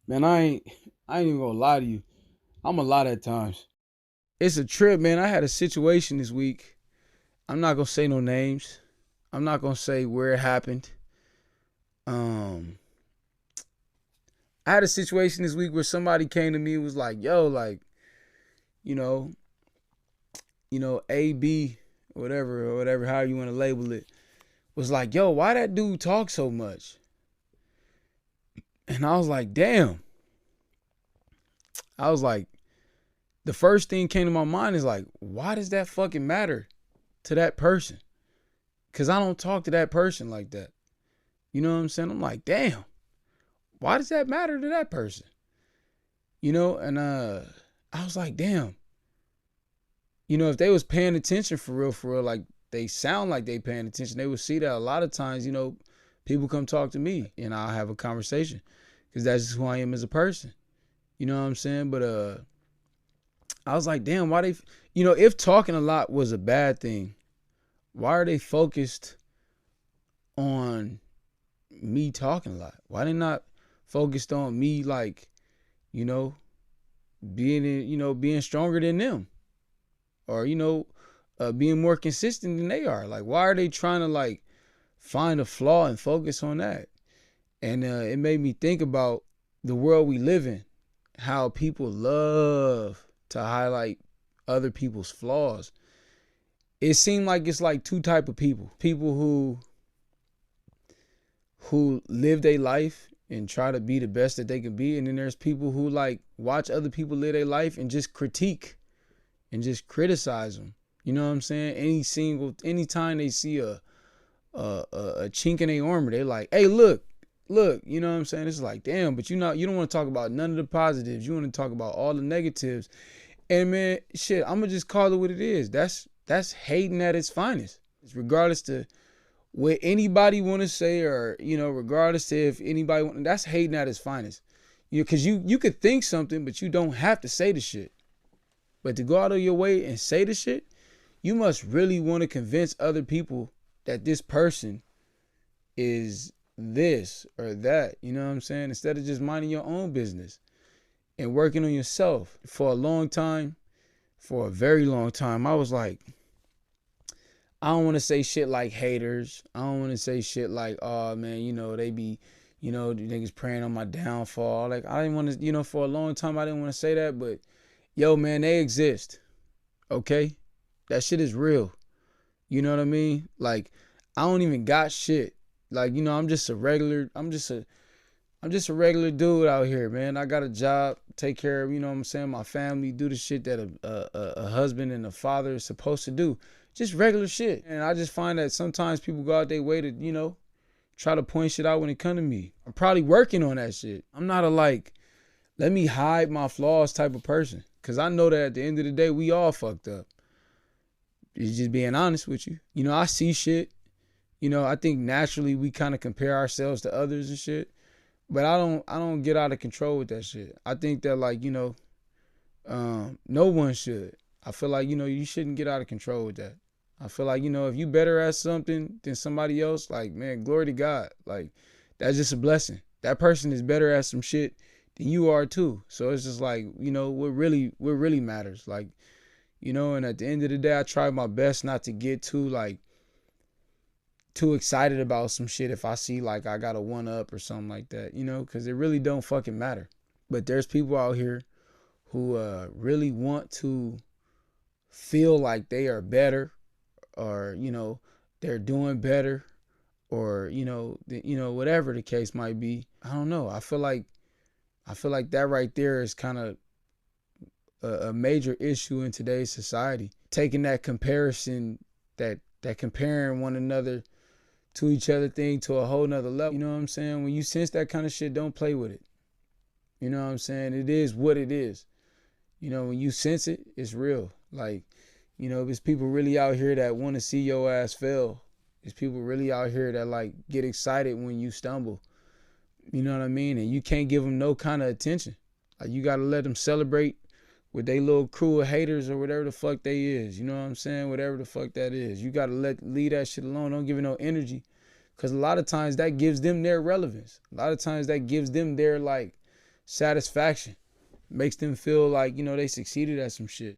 Man, I ain't even gonna lie to you. I'm a lot at times. It's a trip, man. I had a situation this week. I'm not gonna say no names. I'm not gonna say where it happened. Um, I had a situation this week where somebody came to me and was like, "Yo, like, you know, A, B, or whatever, how you want to label it, was like, yo, why that dude talk so much?" And I was like, damn. I was like, the first thing came to my mind is like, why does that fucking matter to that person? Cause I don't talk to that person like that. You know what I'm saying? I'm like, damn, why does that matter to that person? And I was like, damn, if they was paying attention for real, like they sound like they paying attention, they would see that a lot of times, people come talk to me and I'll have a conversation. Cause that's just who I am as a person. You know what I'm saying? But I was like, damn, why they, if talking a lot was a bad thing, why are they focused on me talking a lot? Why they not focused on me, like, you know, being stronger than them, or being more consistent than they are? Like, why are they trying to like find a flaw and focus on that? And it made me think about the world we live in, how people love to highlight other people's flaws. It seemed like it's like two type of people who live their life and try to be the best that they can be, and then there's people who like watch other people live their life and just critique and just criticize them. You know what I'm saying? Anytime they see a chink in their armor, they like, hey, look, you know what I'm saying? It's like, damn, but you don't want to talk about none of the positives. You want to talk about all the negatives. And man, shit, I'm gonna just call it what it is. That's hating at its finest. Regardless to what anybody want to say, or regardless to if anybody want, that's hating at its finest. Because you could think something, but you don't have to say the shit. But to go out of your way and say the shit, you must really want to convince other people that this person is this or that. You know what I'm saying? Instead of just minding your own business and working on yourself. For a very long time, I was like, I don't want to say shit like haters. I don't want to say shit like, oh man, they be, the niggas praying on my downfall. Like, I didn't want to, for a long time, I didn't want to say that, but yo, man, they exist. Okay? That shit is real. You know what I mean? Like, I don't even got shit. Like, I'm just a regular dude out here, man. I got a job, take care of, what I'm saying, my family, do the shit that a husband and a father is supposed to do. Just regular shit. And I just find that sometimes people go out their way to, try to point shit out when it come to me. I'm probably working on that shit. I'm not a like, let me hide my flaws type of person. Cause I know that at the end of the day, we all fucked up. It's just being honest with you. I see shit. I think naturally we kind of compare ourselves to others and shit. But I don't get out of control with that shit. I think that like, no one should. I feel like, you shouldn't get out of control with that. I feel like, if you better at something than somebody else, like, man, glory to God. Like, that's just a blessing. That person is better at some shit than you are too. So it's just like, what really matters. Like, and at the end of the day, I try my best not to get too excited about some shit if I see like I got a one up or something like that, because it really don't fucking matter. But there's people out here who really want to feel like they are better, or they're doing better, or whatever the case might be. I don't know. I feel like that right there is kind of a major issue in today's society. Taking that comparison, that comparing one another to each other thing to a whole nother level. You know what I'm saying? When you sense that kind of shit, don't play with it. You know what I'm saying? It is what it is. When you sense it, it's real. Like, there's people really out here that want to see your ass fail. There's people really out here that like get excited when you stumble. You know what I mean? And you can't give them no kind of attention. Like, you got to let them celebrate with they little crew of haters or whatever the fuck they is. You know what I'm saying? Whatever the fuck that is. You got to leave that shit alone. Don't give it no energy. Because a lot of times that gives them their relevance. A lot of times that gives them their like satisfaction. Makes them feel like, you know, they succeeded at some shit.